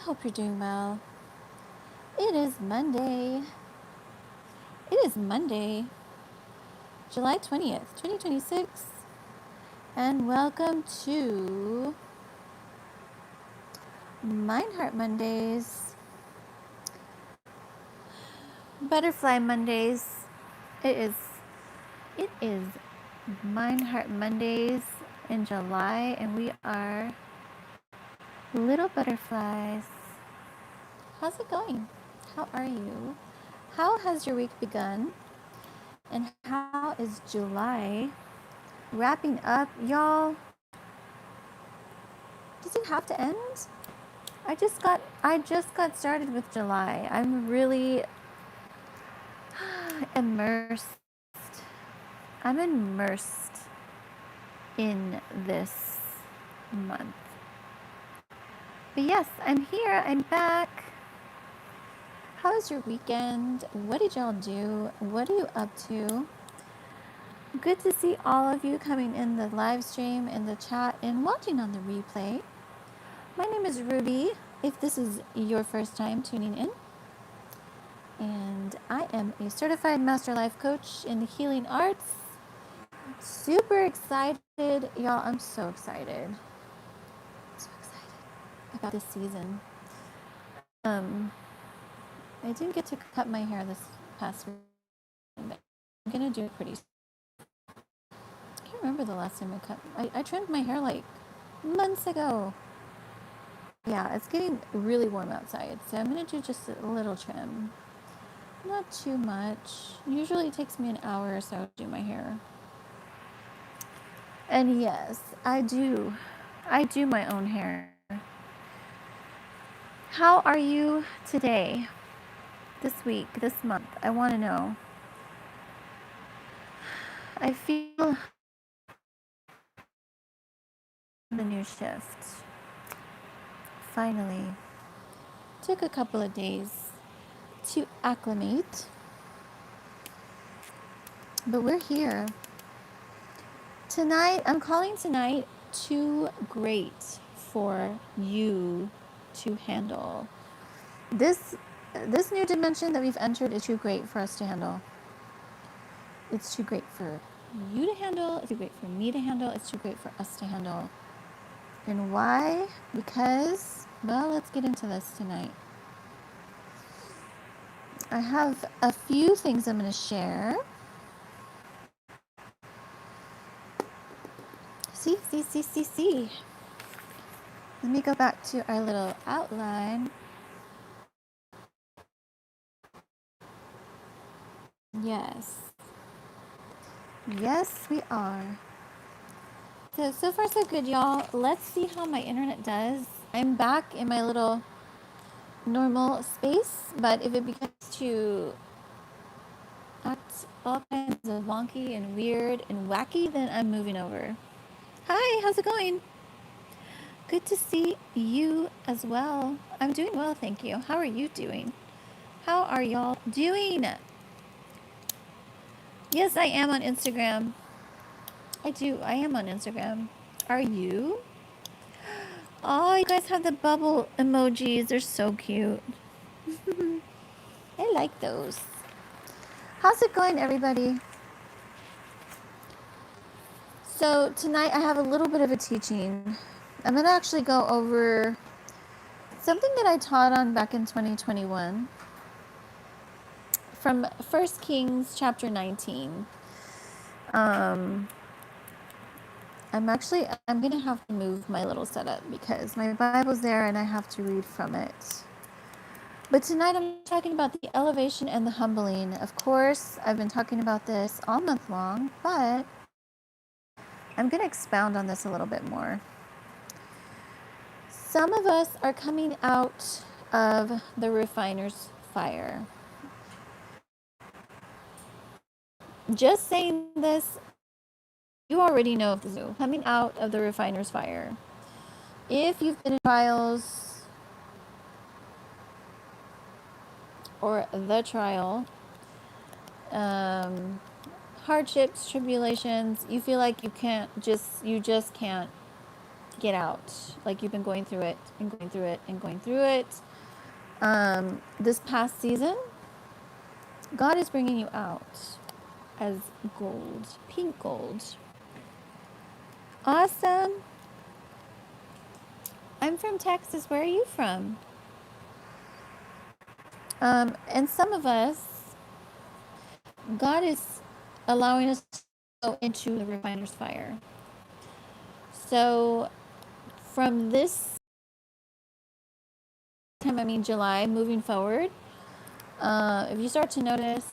hope you're doing well. It is Monday. It is Monday, July 20th, 2026. And welcome to Mindheart Mondays, Butterfly Mondays. It is Mindheart Mondays in July, and we are little butterflies. How's it going? How are you? How has your week begun? And how is July wrapping up? Y'all, does it have to end? I just got started with July. I'm really immersed. I'm immersed in this month. But yes, I'm here. I'm back. How was your weekend? What did y'all do? What are you up to? Good to see all of you coming in the live stream, in the chat, and watching on the replay. My name is Ruby, if this is your first time tuning in. And I am a certified master life coach in the healing arts. Super excited. Y'all, I'm so excited. So excited about this season. I didn't get to cut my hair this past week, but I'm gonna do it pretty soon. I can't remember the last time I trimmed my hair like months ago. Yeah, it's getting really warm outside, so I'm gonna do just a little trim. Not too much. Usually it takes me an hour or so to do my hair. And yes, I do my own hair. How are you today? This week, this month? I want to know. I feel the new shift. Finally. Took a couple of days to acclimate. But we're here. Tonight, I'm calling tonight too great for you to handle. This new dimension that we've entered is too great for us to handle. It's too great for you to handle. It's too great for me to handle. It's too great for us to handle. And why? Because, well, let's get into this tonight. I have a few things I'm going to share. See. Let me go back to our little outline. Yes. Yes, we are. So far so good, y'all. Let's see how my internet does. I'm back in my little normal space, but if it begins to act all kinds of wonky and weird and wacky, then I'm moving over. Hi, how's it going? Good to see you as well. I'm doing well, thank you. How are you doing? How are y'all doing? Yes, I am on Instagram. I am on Instagram. Are you? Oh, you guys have the bubble emojis. They're so cute. I like those. How's it going, everybody? So tonight I have a little bit of a teaching. I'm going to actually go over something that I taught on back in 2021 from 1 Kings chapter 19. I'm going to have to move my little setup because my Bible's there and I have to read from it. But tonight I'm talking about the elevation and the humbling. Of course, I've been talking about this all month long, but I'm going to expound on this a little bit more. Some of us are coming out of the refiner's fire. Just saying this, you already know if this is coming out of the refiner's fire. If you've been in trials or the trial, hardships, tribulations, you feel like you just can't get out. Like you've been going through it and going through it and going through it. This past season, God is bringing you out as gold, pink gold. Awesome. I'm from Texas. Where are you from? And some of us, God is allowing us to go into the refiner's fire. So from this time, I mean July, moving forward, if you start to notice,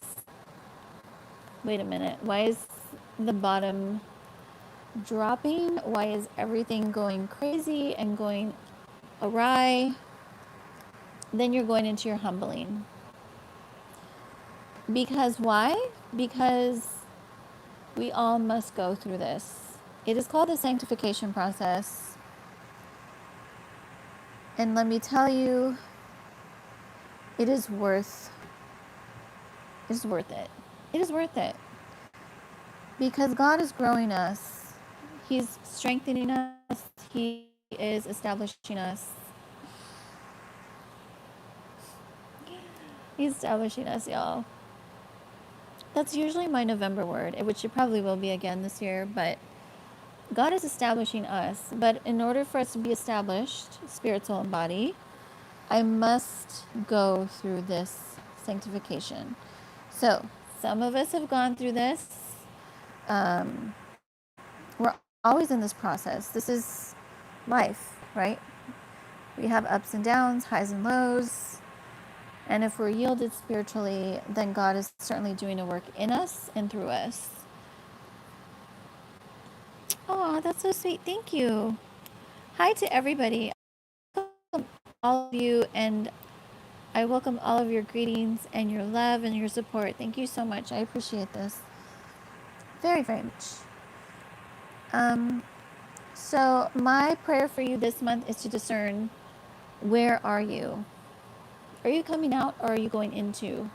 wait a minute, why is the bottom dropping? Why is everything going crazy and going awry? Then you're going into your humbling. Because why? Because we all must go through this. It is called the sanctification process. And let me tell you, it is worth it. It is worth it. Because God is growing us. He's strengthening us. He is establishing us. He's establishing us, y'all. That's usually my November word, which it probably will be again this year, but God is establishing us. But in order for us to be established, spirit, soul, and body, I must go through this sanctification. So, some of us have gone through this. We're always in this process. This is life, right? We have ups and downs, highs and lows. And if we're yielded spiritually, then God is certainly doing a work in us and through us. Oh, that's so sweet. Thank you. Hi to everybody. I welcome all of you, and I welcome all of your greetings and your love and your support. Thank you so much. I appreciate this very, very much. So my prayer for you this month is to discern, where are you? Are you coming out, or are you going into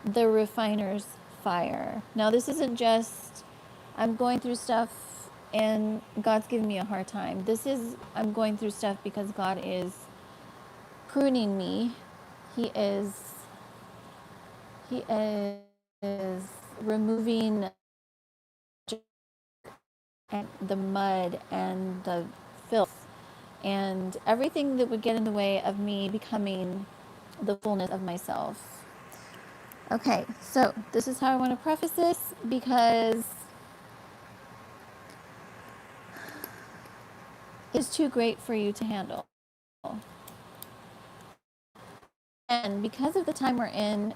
the refiner's fire? Now, this isn't just, I'm going through stuff and God's giving me a hard time. This is, I'm going through stuff because God is pruning me. He is removing the mud and the filth and everything that would get in the way of me becoming the fullness of myself. Okay, so this is how I want to preface this, because it's too great for you to handle. And because of the time we're in,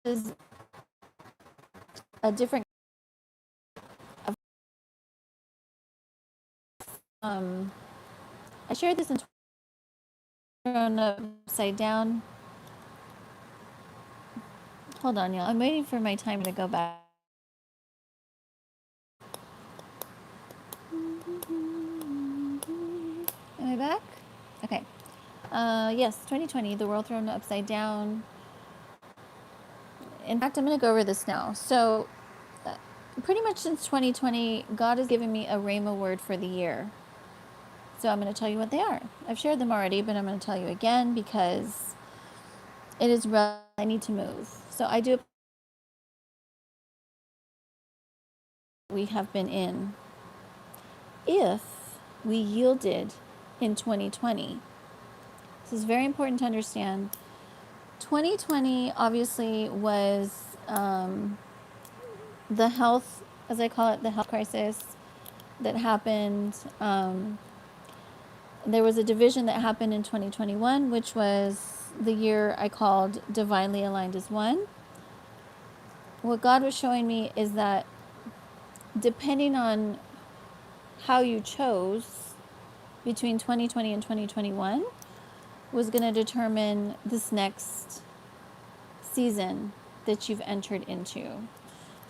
this is a different I shared this in on upside down. Hold on, y'all. I'm waiting for my time to go back. Am I back? Okay. Yes, 2020, the world thrown upside down. In fact, I'm going to go over this now. So, pretty much since 2020, God has given me a Rhema word for the year. So I'm going to tell you what they are. I've shared them already, but I'm going to tell you again because it is relevant. I need to move. So I do. We have been in. If we yielded in 2020, this is very important to understand. 2020 obviously was the health, as I call it, the health crisis that happened. There was a division that happened in 2021, which was the year I called Divinely Aligned as One. What God was showing me is that depending on how you chose between 2020 and 2021 was going to determine this next season that you've entered into.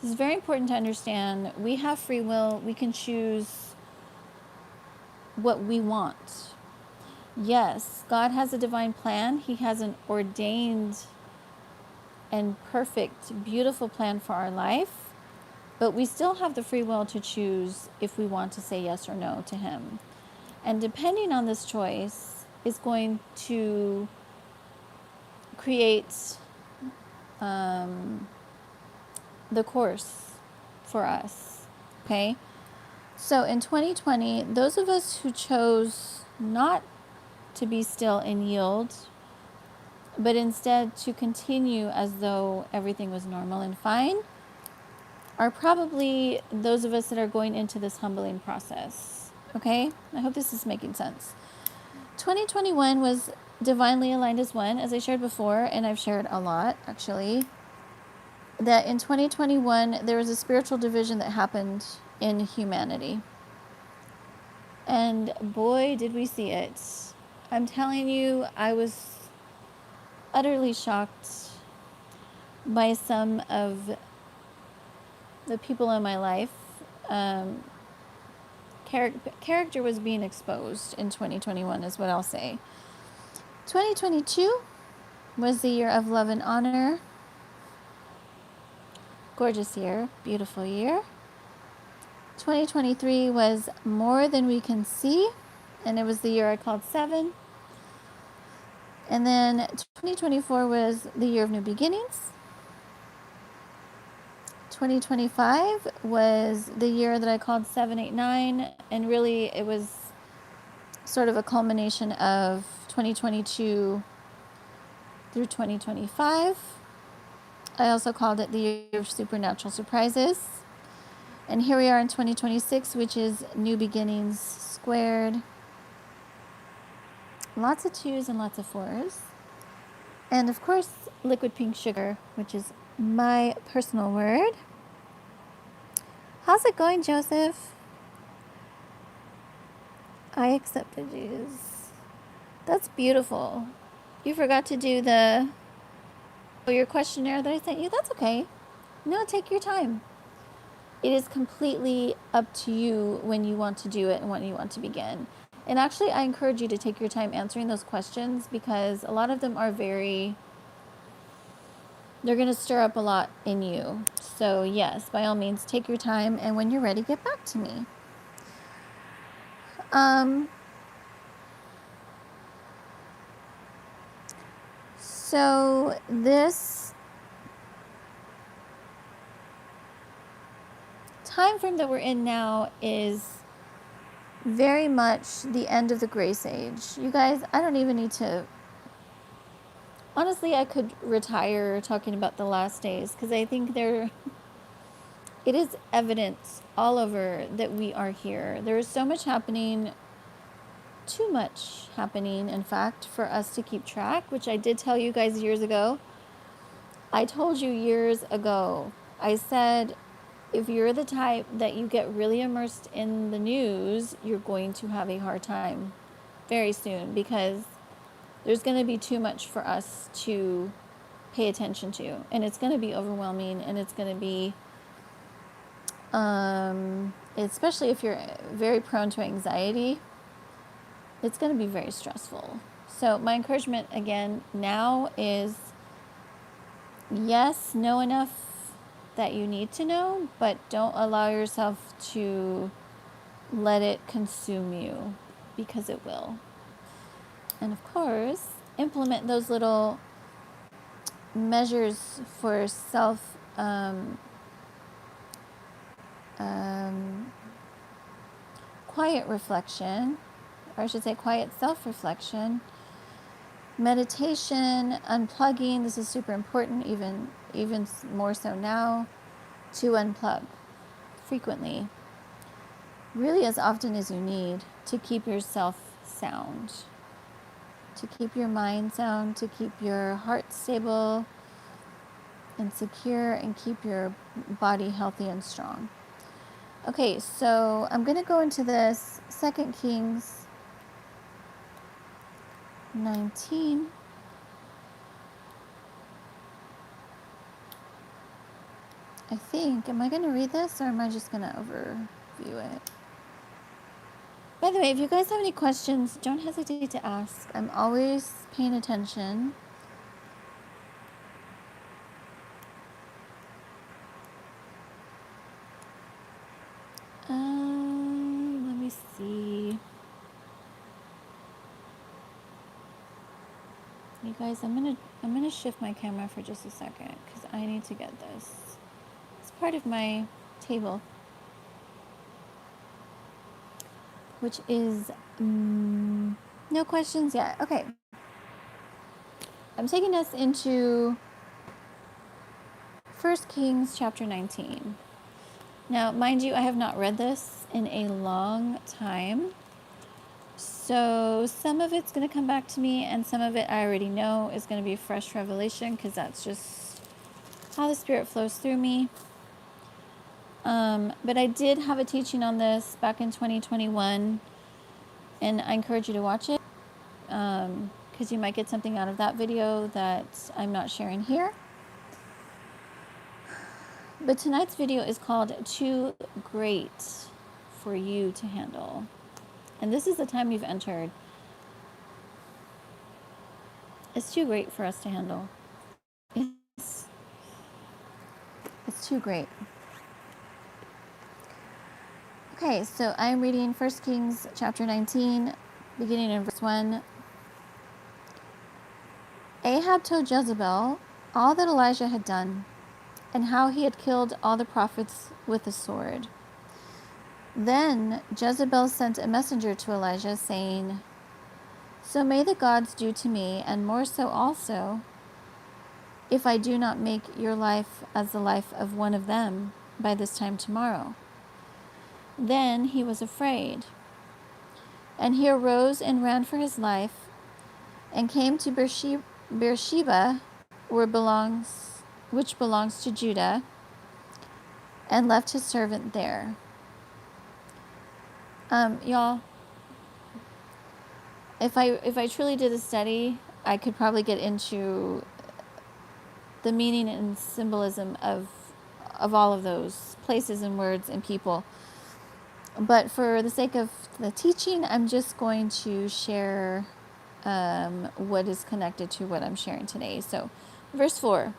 This is very important to understand. We have free will. We can choose what we want. Yes, God has a divine plan. He has an ordained and perfect, beautiful plan for our life. But we still have the free will to choose if we want to say yes or no to Him. And depending on this choice is going to create the course for us. Okay? So in 2020, those of us who chose not to be still and yield, but instead to continue as though everything was normal and fine, are probably those of us that are going into this humbling process. Okay? I hope this is making sense. 2021 was divinely aligned as one, as I shared before, and I've shared a lot actually, that in 2021 there was a spiritual division that happened in humanity. And boy, did we see it. I'm telling you, I was utterly shocked by some of the people in my life. Character was being exposed in 2021 is what I'll say. 2022 was the year of love and honor. Gorgeous year, beautiful year. 2023 was more than we can see, and it was the year I called 7. And then 2024 was the year of new beginnings. 2025 was the year that I called 789, and really it was sort of a culmination of 2022 through 2025. I also called it the year of supernatural surprises. And here we are in 2026, which is new beginnings squared. Lots of 2s and lots of 4s. And of course, liquid pink sugar, which is my personal word. How's it going, Joseph? I accepted Jesus. That's beautiful. You forgot to do your questionnaire that I sent you. That's okay. No, take your time. It is completely up to you when you want to do it and when you want to begin. And actually, I encourage you to take your time answering those questions because a lot of them are they're going to stir up a lot in you. So yes, by all means, take your time. And when you're ready, get back to me. So this time frame that we're in now is very much the end of the grace age. You guys, I don't even need to... Honestly, I could retire talking about the last days because I think it is evidence all over that we are here. There is so much happening, too much happening, in fact, for us to keep track, which I did tell you guys years ago. I told you years ago, I said, if you're the type that you get really immersed in the news, you're going to have a hard time very soon because there's going to be too much for us to pay attention to. And it's going to be overwhelming, and it's going to be, especially if you're very prone to anxiety, it's going to be very stressful. So my encouragement again now is, yes, know enough that you need to know, but don't allow yourself to let it consume you because it will. And of course, implement those little measures for self quiet reflection, or I should say quiet self-reflection, meditation, unplugging. This is super important, even more so now, to unplug frequently, really as often as you need, to keep yourself sound, to keep your mind sound, to keep your heart stable and secure, and keep your body healthy and strong. Okay, so I'm going to go into this 2 Kings 19. I think, am I going to read this or am I just going to overview it? By the way, if you guys have any questions, don't hesitate to ask. I'm always paying attention. Let me see. You guys, I'm gonna shift my camera for just a second because I need to get this. It's part of my table, which is no questions yet. Okay, I'm taking us into 1 Kings chapter 19. Now, mind you, I have not read this in a long time. So some of it's going to come back to me, and some of it I already know is going to be fresh revelation because that's just how the Spirit flows through me. But I did have a teaching on this back in 2021, and I encourage you to watch it because you might get something out of that video that I'm not sharing here. But tonight's video is called Too Great for You to Handle. And this is the time you've entered. It's too great for us to handle. It's too great. Okay, so I'm reading 1 Kings chapter 19, beginning in verse 1. Ahab told Jezebel all that Elijah had done, and how he had killed all the prophets with the sword. Then Jezebel sent a messenger to Elijah, saying, "So may the gods do to me, and more so also, if I do not make your life as the life of one of them by this time tomorrow." Then he was afraid, and he arose and ran for his life, and came to Beersheba, which belongs to Judah, and left his servant there. Y'all, if I truly did a study, I could probably get into the meaning and symbolism of all of those places and words and people. But for the sake of the teaching, I'm just going to share what is connected to what I'm sharing today. So, verse 4.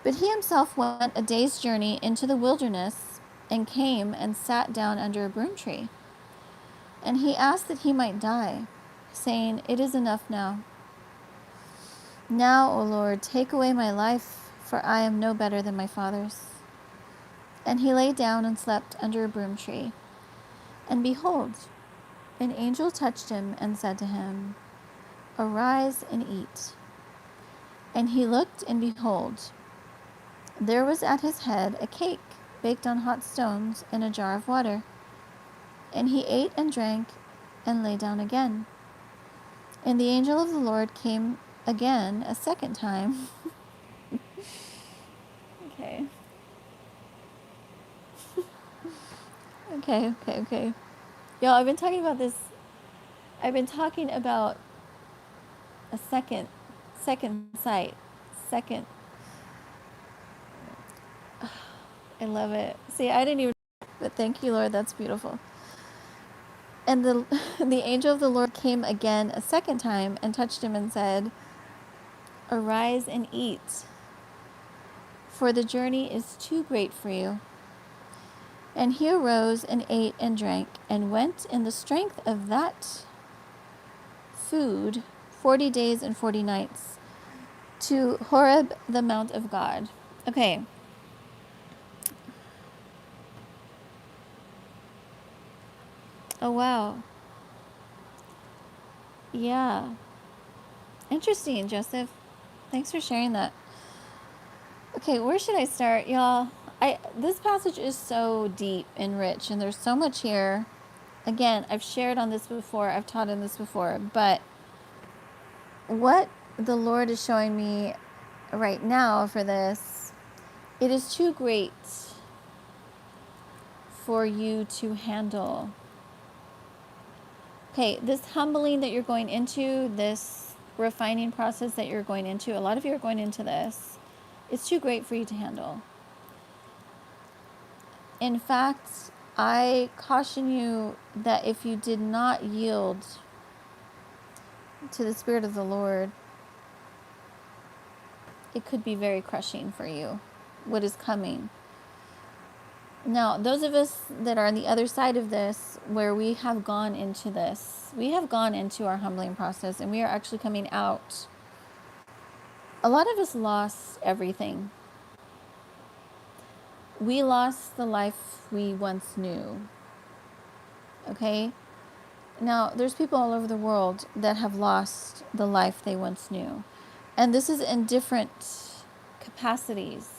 But he himself went a day's journey into the wilderness, and came and sat down under a broom tree. And he asked that he might die, saying, "It is enough now. Now, O Lord, take away my life, for I am no better than my fathers." And he lay down and slept under a broom tree. And behold, an angel touched him and said to him, "Arise and eat." And he looked, and behold, there was at his head a cake baked on hot stones in a jar of water. And he ate and drank and lay down again. And the angel of the Lord came again a second time. Okay. Okay. Y'all, I've been talking about this. I've been talking about a second sight. Second. I love it. See, I didn't even, but thank you, Lord. That's beautiful. And the angel of the Lord came again a second time and touched him and said, "Arise and eat, for the journey is too great for you." And he arose and ate and drank, and went in the strength of that food 40 days and 40 nights to Horeb, the mount of God. Okay. Oh, wow. Yeah. Interesting, Joseph. Thanks for sharing that. Okay, where should I start, y'all? This passage is so deep and rich, and there's so much here. Again, I've shared on this before, I've taught on this before, but what the Lord is showing me right now for this, it is too great for you to handle. Okay, this humbling that you're going into, this refining process that you're going into, a lot of you are going into this, it's too great for you to handle. In fact, I caution you that if you did not yield to the Spirit of the Lord, it could be very crushing for you, what is coming. Now, those of us that are on the other side of this, where we have gone into this, we have gone into our humbling process, and we are actually coming out a lot of us lost everything. We lost the life we once knew. Okay? Now, there's people all over the world that have lost the life they once knew. And this is in different capacities.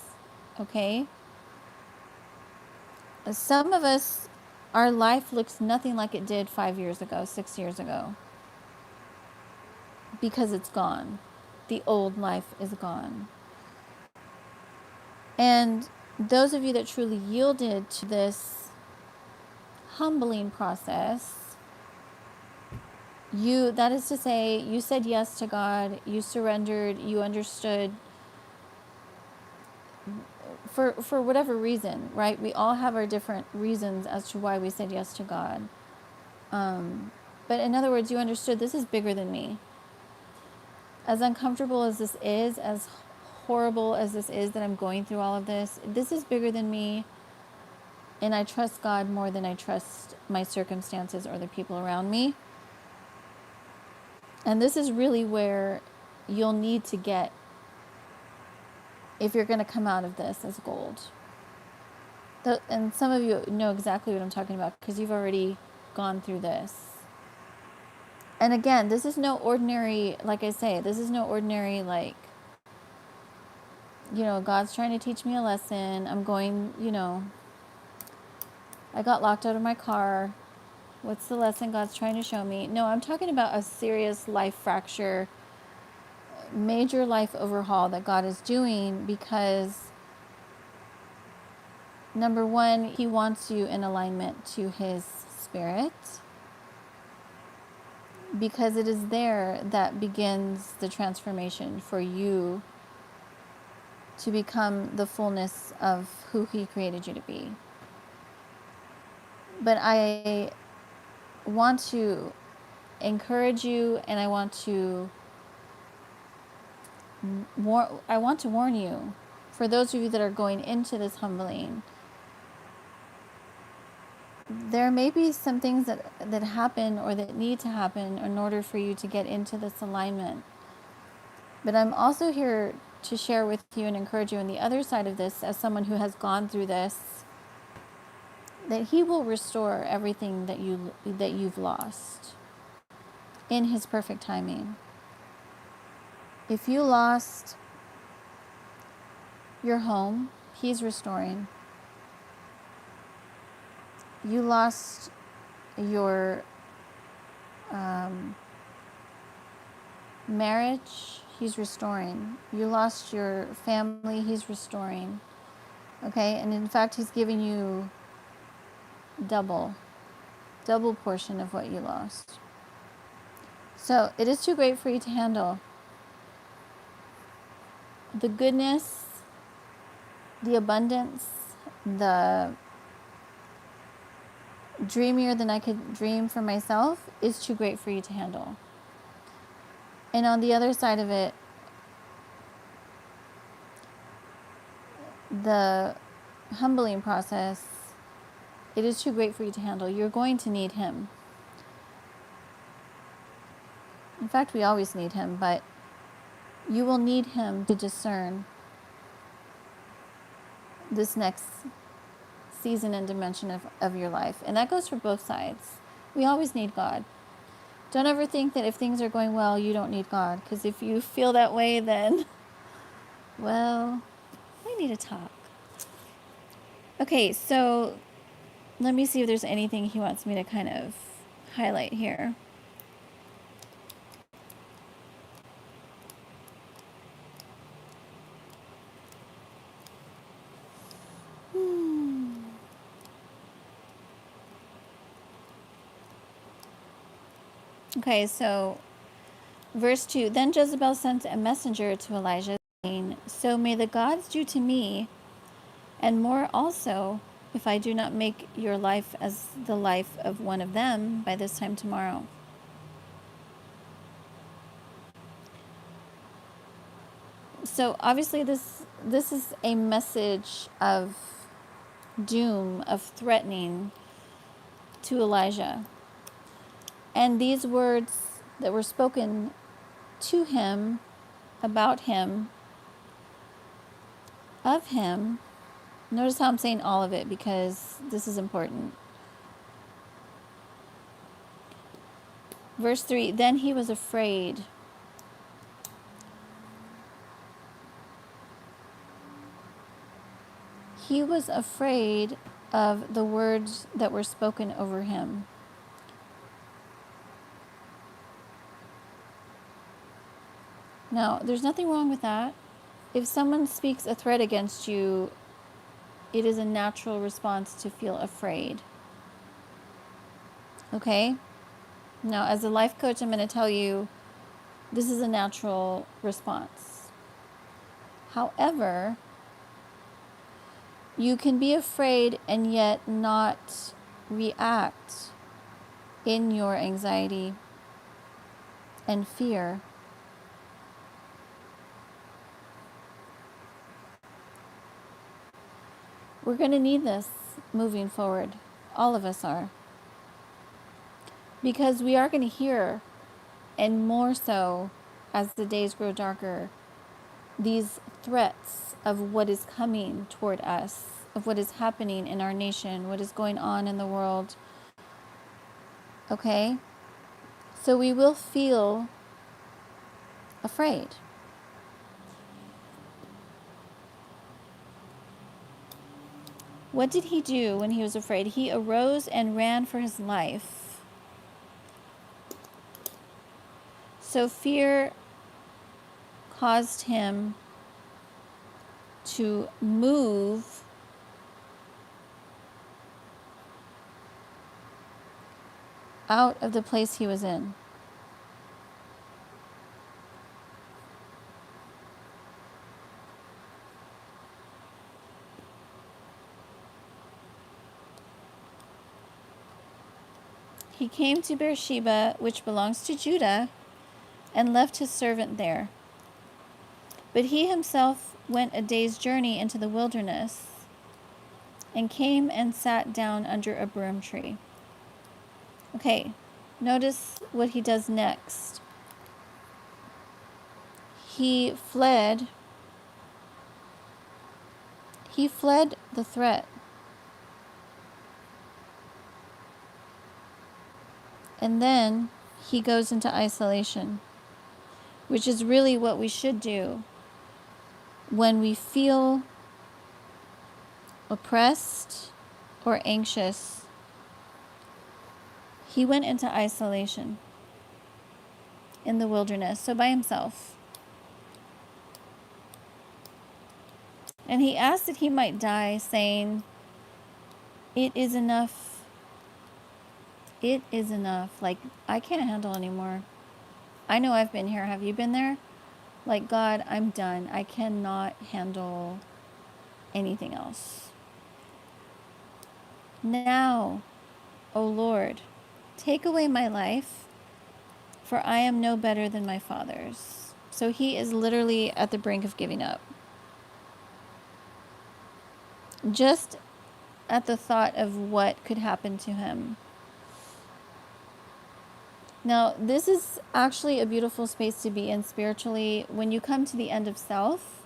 Okay? Some of us, our life looks nothing like it did 5 years ago, 6 years ago, because it's gone. The old life is gone. And those of you that truly yielded to this humbling process, that is to say, you said yes to God, you surrendered, you understood for whatever reason, right? We all have our different reasons as to why we said yes to God. But in other words, you understood this is bigger than me. As uncomfortable as this is, as horrible as this is that I'm going through all of this, this is bigger than me. And I trust God more than I trust my circumstances or the people around me. And this is really where you'll need to get if you're going to come out of this as gold. And some of you know exactly what I'm talking about because you've already gone through this. And again, this is no ordinary, like I say, this is no ordinary, like, God's trying to teach me a lesson. I'm going, I got locked out of my car. What's the lesson God's trying to show me? No, I'm talking about a serious life fracture, major life overhaul that God is doing because, number one, He wants you in alignment to His Spirit because it is there that begins the transformation for you to become the fullness of who He created you to be. But I want to encourage you, and I want to warn you, for those of you that are going into this humbling, there may be some things that happen or that need to happen in order for you to get into this alignment. But I'm also here to share with you and encourage you on the other side of this, as someone who has gone through this, that He will restore everything that you've lost in His perfect timing. If you lost your home, He's restoring. You lost your marriage, He's restoring. You lost your family, He's restoring. Okay? And in fact, He's giving you double portion of what you lost. So it is too great for you to handle. The goodness, the abundance, the dreamier than I could dream for myself is too great for you to handle. And on the other side of it, the humbling process, it is too great for you to handle. You're going to need Him. In fact, we always need Him, but you will need Him to discern this next season and dimension of your life. And that goes for both sides. We always need God. Don't ever think that if things are going well, you don't need God. Because if you feel that way, then, well, we need to talk. Okay, so let me see if there's anything He wants me to kind of highlight here. Okay, so verse 2, then Jezebel sent a messenger to Elijah, saying, so may the gods do to me, and more also, if I do not make your life as the life of one of them by this time tomorrow. So obviously this is a message of doom, of threatening to Elijah. And these words that were spoken to him, about him, of him. Notice how I'm saying all of it because this is important. Verse 3, then he was afraid. He was afraid of the words that were spoken over him. Now, there's nothing wrong with that. If someone speaks a threat against you, it is a natural response to feel afraid. Okay? Now, as a life coach, I'm going to tell you this is a natural response. However, you can be afraid and yet not react in your anxiety and fear. We're going to need this moving forward. All of us are. Because we are going to hear, and more so as the days grow darker, these threats of what is coming toward us, of what is happening in our nation, what is going on in the world. Okay? So we will feel afraid. What did he do when he was afraid? He arose and ran for his life. So fear caused him to move out of the place he was in. He came to Beersheba, which belongs to Judah, and left his servant there. But he himself went a day's journey into the wilderness and came and sat down under a broom tree. Okay, notice what he does next. He fled the threat. And then he goes into isolation, which is really what we should do when we feel oppressed or anxious. He went into isolation in the wilderness, so by himself. And he asked that he might die, saying, "It is enough. It is enough. Like, I can't handle anymore. I know I've been here. Have you been there? Like, God, I'm done. I cannot handle anything else. Now, O Lord, take away my life, for I am no better than my fathers." So he is literally at the brink of giving up. Just at the thought of what could happen to him. Now, this is actually a beautiful space to be in spiritually. When you come to the end of self,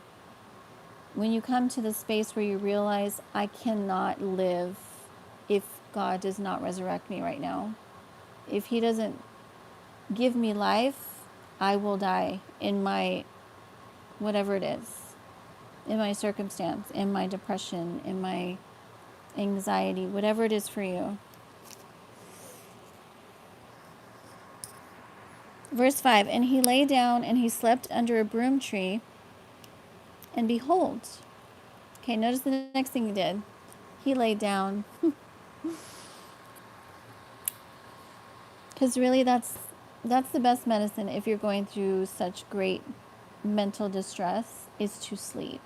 when you come to the space where you realize, I cannot live if God does not resurrect me right now. If he doesn't give me life, I will die in my whatever it is, in my circumstance, in my depression, in my anxiety, whatever it is for you. Verse 5, and he lay down and he slept under a broom tree, and behold. Okay, notice the next thing he did. He lay down. Because really that's the best medicine if you're going through such great mental distress, is to sleep.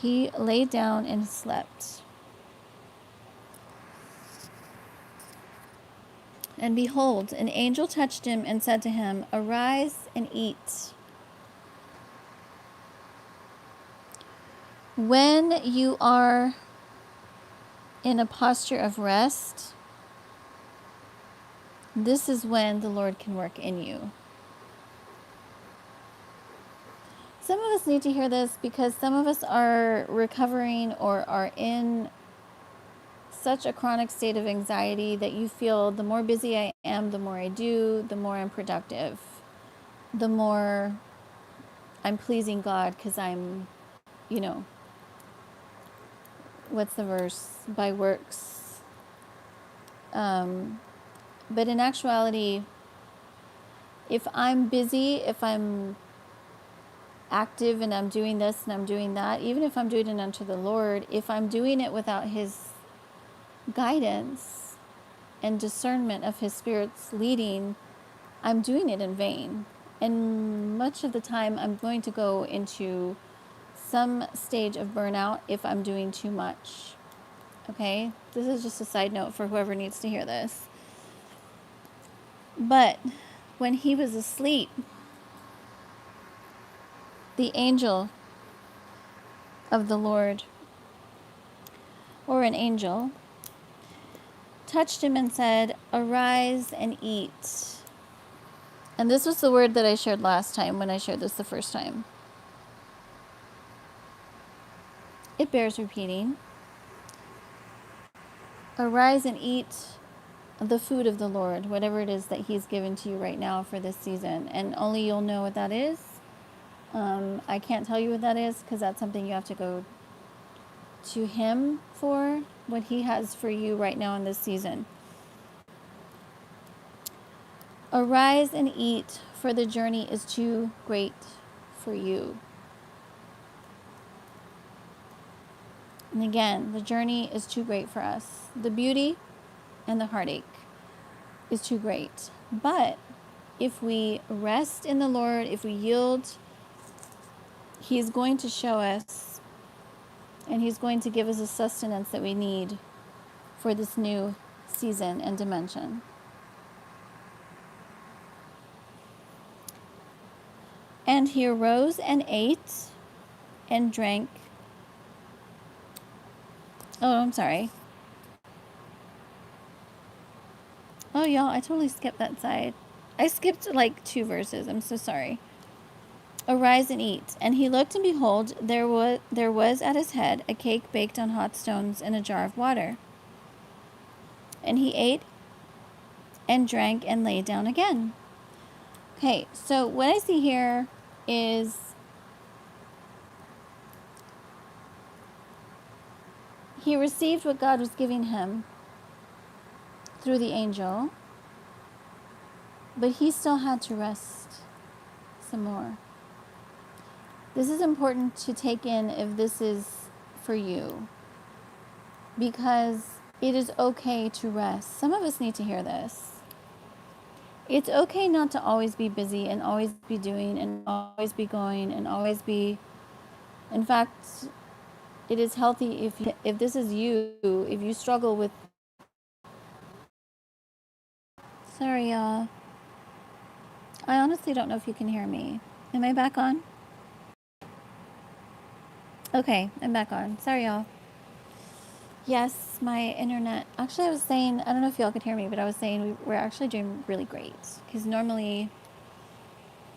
He lay down and slept. And behold, an angel touched him and said to him, "Arise and eat." When you are in a posture of rest, this is when the Lord can work in you. Some of us need to hear this because some of us are recovering or are in such a chronic state of anxiety that you feel the more busy I am, the more I do, the more I'm productive, the more I'm pleasing God because I'm, you know, what's the verse? By works. But in actuality, if I'm busy, if I'm active and I'm doing this and I'm doing that, even if I'm doing it unto the Lord, if I'm doing it without His guidance and discernment of His Spirit's leading, I'm doing it in vain. And much of the time, I'm going to go into some stage of burnout if I'm doing too much. Okay? This is just a side note for whoever needs to hear this. But when he was asleep, the angel of the Lord, or an angel, touched him and said, "Arise and eat." And this was the word that I shared last time when I shared this the first time. It bears repeating. Arise and eat the food of the Lord, whatever it is that He's given to you right now for this season. And only you'll know what that is. I can't tell you what that is because that's something you have to go to Him for, what He has for you right now in this season. Arise and eat, for the journey is too great for you. And again, the journey is too great for us. The beauty and the heartache is too great. But if we rest in the Lord, if we yield, He's going to show us and He's going to give us the sustenance that we need for this new season and dimension. And he arose and ate and drank. Oh, I'm sorry. Oh, y'all, I totally skipped that side. I skipped like 2 verses. I'm so sorry. Arise and eat. And he looked, and behold, there was at his head a cake baked on hot stones and a jar of water. And he ate and drank and lay down again. Okay, so what I see here is he received what God was giving him through the angel, but he still had to rest some more. This is important to take in if this is for you, because it is okay to rest. Some of us need to hear this. It's okay not to always be busy and always be doing and always be going and always be. In fact, it is healthy if this is you, if you struggle with. Sorry, y'all. I honestly don't know if you can hear me. Am I back on? Okay, I'm back on. Sorry, y'all. Yes, my internet. Actually, I was saying, I don't know if y'all could hear me, but I was saying we're actually doing really great. Because normally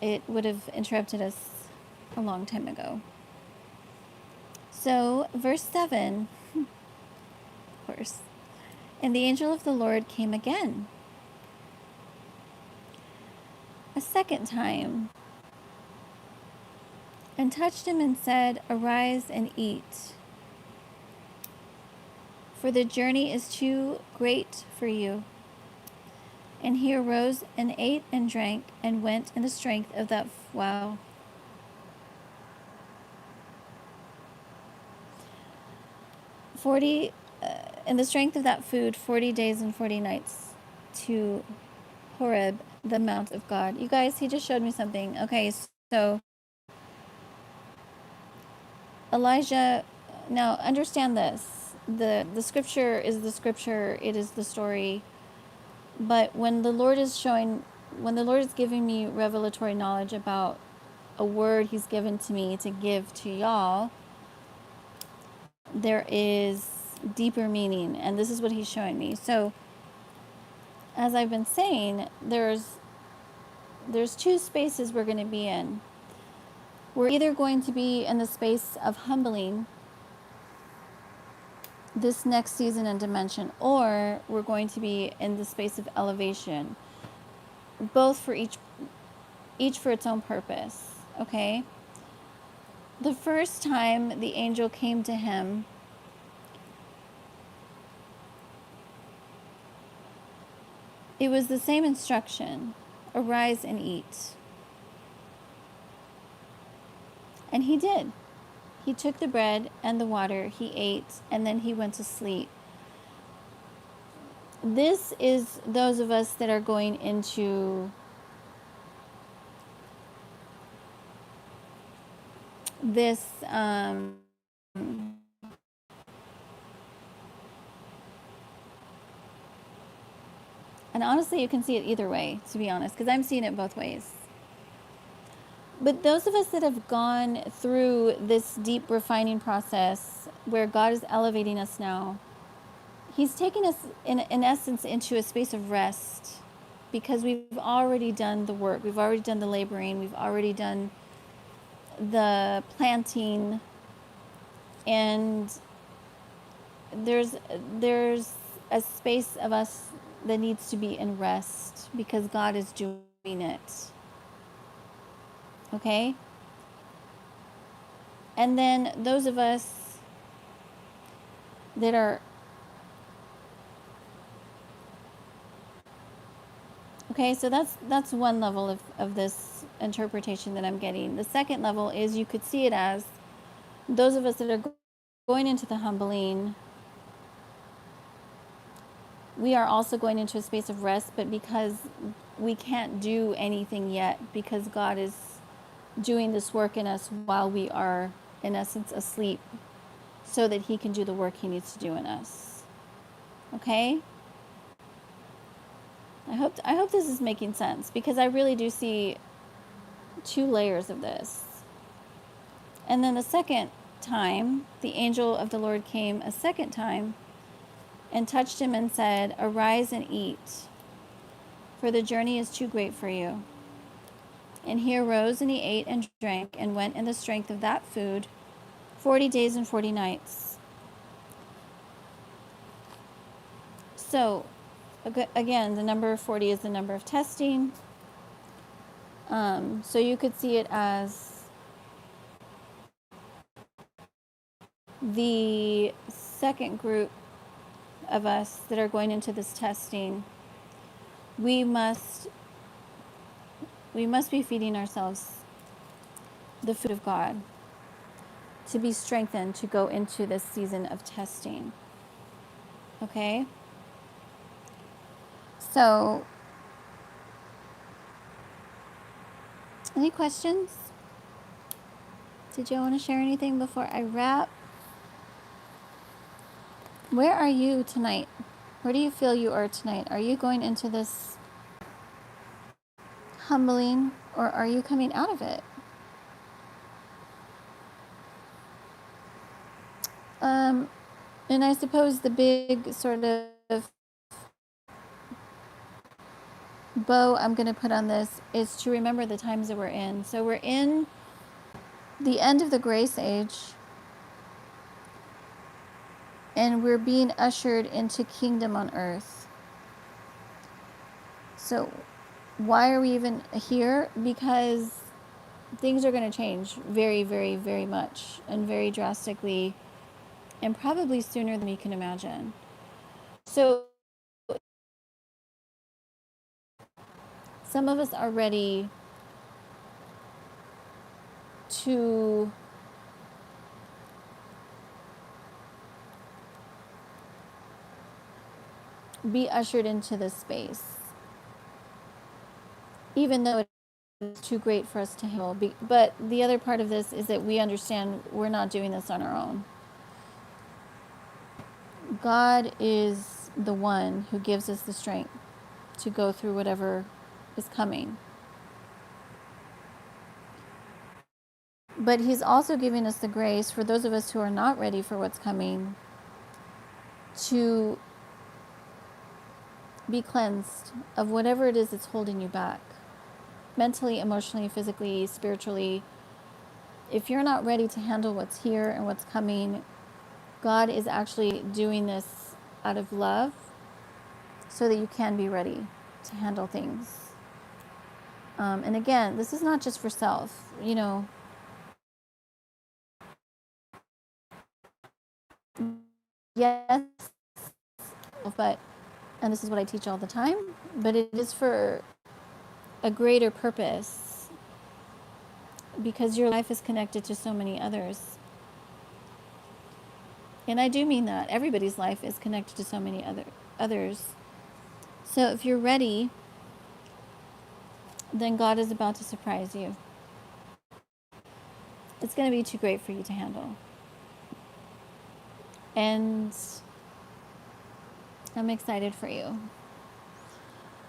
it would have interrupted us a long time ago. So, verse 7, of course. And the angel of the Lord came again, a second time, and touched him and said, "Arise and eat, for the journey is too great for you." And he arose and ate and drank and went in the strength of that. Wow. 40, in the strength of that food, 40 days and 40 nights to Horeb, the mount of God. You guys, he just showed me something. Okay, so Elijah, now understand this. The scripture is the scripture, it is the story. But when the Lord is giving me revelatory knowledge about a word He's given to me to give to y'all, there is deeper meaning, and this is what He's showing me. So, as I've been saying, there's 2 spaces we're going to be in. We're either going to be in the space of humbling this next season and dimension, or we're going to be in the space of elevation, both for each for its own purpose. Okay. The first time the angel came to him, it was the same instruction: arise and eat. And he did. He took the bread and the water, he ate, and then he went to sleep. This is those of us that are going into this and honestly, you can see it either way, to be honest, because I'm seeing it both ways. But those of us that have gone through this deep refining process where God is elevating us now, He's taking us, in essence, into a space of rest, because we've already done the work. We've already done the laboring. We've already done the planting. And there's a space of us that needs to be in rest because God is doing it. Okay? And then those of us that are, okay, so that's one level of this interpretation that I'm getting. The second level is you could see it as those of us that are going into the humbling, we are also going into a space of rest, but because we can't do anything yet, because God is doing this work in us while we are, in essence, asleep, so that He can do the work He needs to do in us. Okay? I hope this is making sense, because I really do see two layers of this. And then the second time, the angel of the Lord came a second time and touched him and said, "Arise and eat, for the journey is too great for you." And he arose and he ate and drank and went in the strength of that food 40 days and 40 nights. So, again, the number 40 is the number of testing. So you could see it as the second group of us that are going into this testing. We must be feeding ourselves the food of God to be strengthened to go into this season of testing. Okay? So, any questions? Did you want to share anything before I wrap? Where are you tonight? Where do you feel you are tonight? Are you going into this humbling, or are you coming out of it? And I suppose the big sort of bow I'm going to put on this is to remember the times that we're in. So we're in the end of the grace age, and we're being ushered into kingdom on earth. So why are we even here? Because things are going to change very, very, very much and very drastically, and probably sooner than we can imagine. So some of us are ready to be ushered into this space, even though it's too great for us to handle. But the other part of this is that we understand we're not doing this on our own. God is the one who gives us the strength to go through whatever is coming. But He's also giving us the grace for those of us who are not ready for what's coming to be cleansed of whatever it is that's holding you back, mentally, emotionally, physically, spiritually, if you're not ready to handle what's here and what's coming, God is actually doing this out of love so that you can be ready to handle things. And again, this is not just for self, you know. Yes, but, and this is what I teach all the time, but it is for a greater purpose because your life is connected to so many others. And I do mean that. Everybody's life is connected to so many others. So if you're ready, then God is about to surprise you. It's going to be too great for you to handle. And I'm excited for you.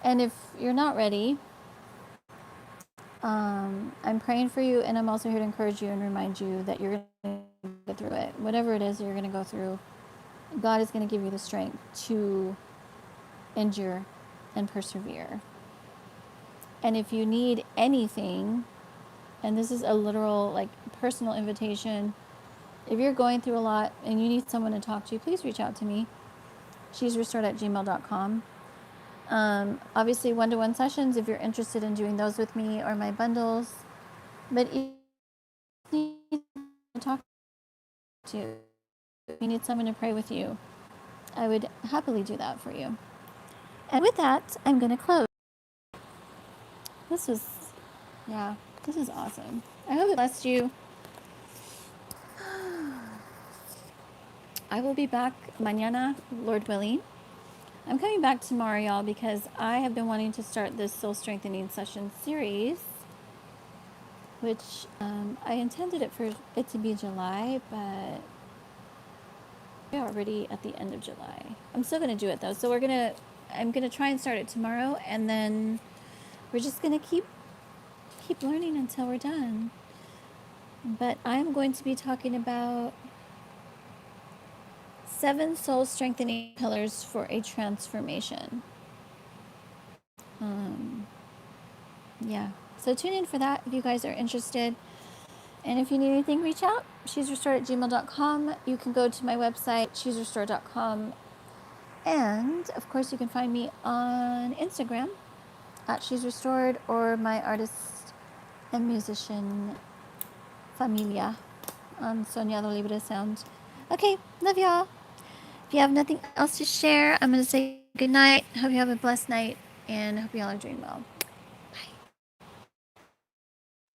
And if you're not ready, I'm praying for you, and I'm also here to encourage you and remind you that you're going to go through it. Whatever it is you're going to go through, God is going to give you the strength to endure and persevere. And if you need anything, and this is a literal, like, personal invitation, if you're going through a lot and you need someone to talk to, please reach out to me. shesrestored@gmail.com. Obviously, one-to-one sessions if you're interested in doing those with me, or my bundles. But if you need to talk to, if you need someone to pray with you, I would happily do that for you. And with that, I'm going to close. This was awesome. I hope it blessed you. I will be back mañana, Lord willing. I'm coming back tomorrow, y'all, because I have been wanting to start this soul strengthening session series, which I intended it for it to be July, but we're already at the end of July. I'm still going to do it though. So I'm going to try and start it tomorrow, and then we're just going to keep learning until we're done. But I'm going to be talking about 7 soul strengthening pillars for a transformation. Yeah. So tune in for that if you guys are interested. And if you need anything, reach out. shesrestored@gmail.com. You can go to my website, shesrestored.com. And, of course, you can find me on Instagram at shesrestored, or my artist and musician familia on Soñado Libre Sound. Okay, love y'all. If you have nothing else to share, I'm going to say good night. Hope you have a blessed night, and hope you all are doing well.